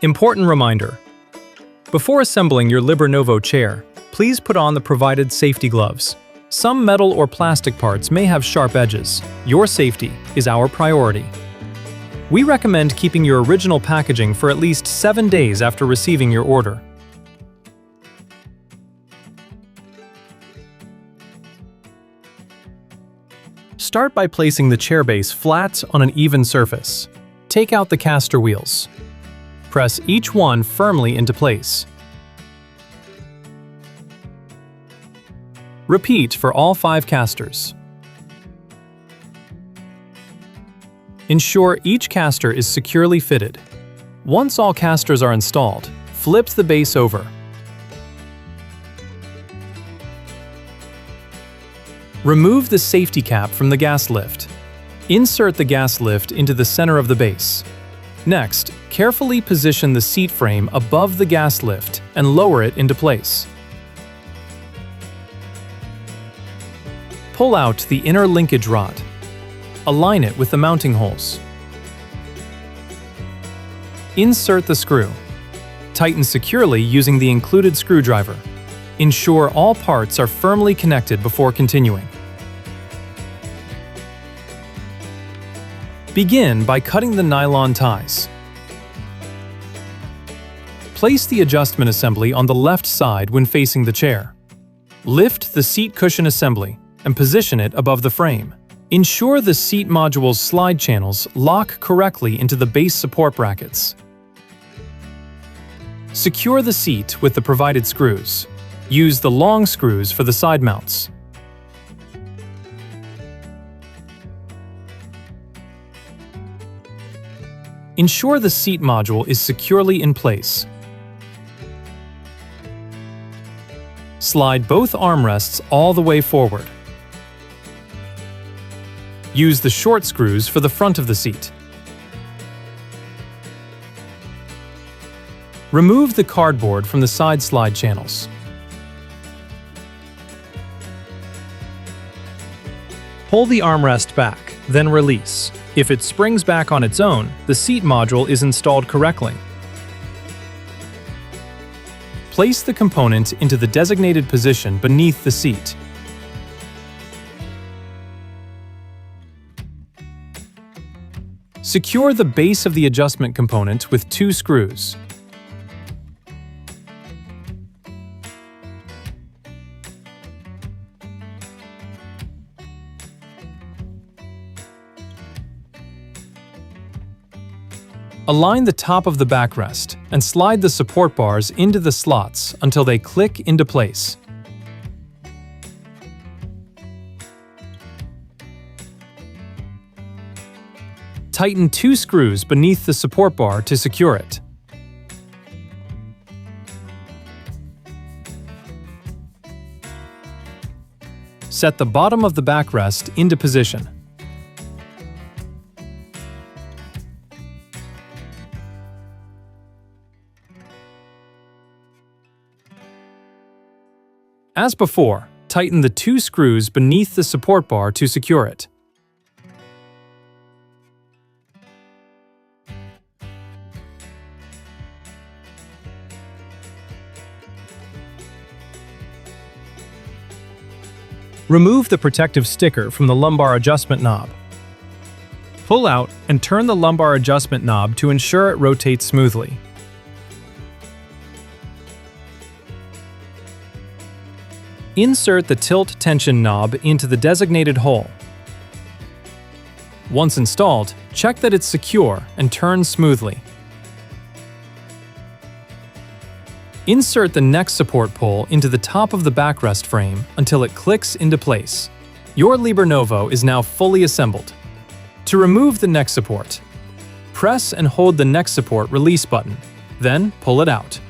Important reminder: before assembling your Libernovo chair, please put on the provided safety gloves. Some metal or plastic parts may have sharp edges. Your safety is our priority. We recommend keeping your original packaging for at least 7 days after receiving your order. Start by placing the chair base flat on an even surface. Take out the caster wheels. Press each one firmly into place. Repeat for all 5 casters. Ensure each caster is securely fitted. Once all casters are installed, flip the base over. Remove the safety cap from the gas lift. Insert the gas lift into the center of the base. Next, carefully position the seat frame above the gas lift and lower it into place. Pull out the inner linkage rod. Align it with the mounting holes. Insert the screw. Tighten securely using the included screwdriver. Ensure all parts are firmly connected before continuing. Begin by cutting the nylon ties. Place the adjustment assembly on the left side when facing the chair. Lift the seat cushion assembly and position it above the frame. Ensure the seat module's slide channels lock correctly into the base support brackets. Secure the seat with the provided screws. Use the long screws for the side mounts. Ensure the seat module is securely in place. Slide both armrests all the way forward. Use the short screws for the front of the seat. Remove the cardboard from the side slide channels. Pull the armrest back, then release. If it springs back on its own, the seat module is installed correctly. Place the component into the designated position beneath the seat. Secure the base of the adjustment component with 2 screws. Align the top of the backrest and slide the support bars into the slots until they click into place. Tighten 2 screws beneath the support bar to secure it. Set the bottom of the backrest into position. As before, tighten the 2 screws beneath the support bar to secure it. Remove the protective sticker from the lumbar adjustment knob. Pull out and turn the lumbar adjustment knob to ensure it rotates smoothly. Insert the tilt tension knob into the designated hole. Once installed, check that it's secure and turn smoothly. Insert the neck support pole into the top of the backrest frame until it clicks into place. Your Libernovo is now fully assembled. To remove the neck support, press and hold the neck support release button, then pull it out.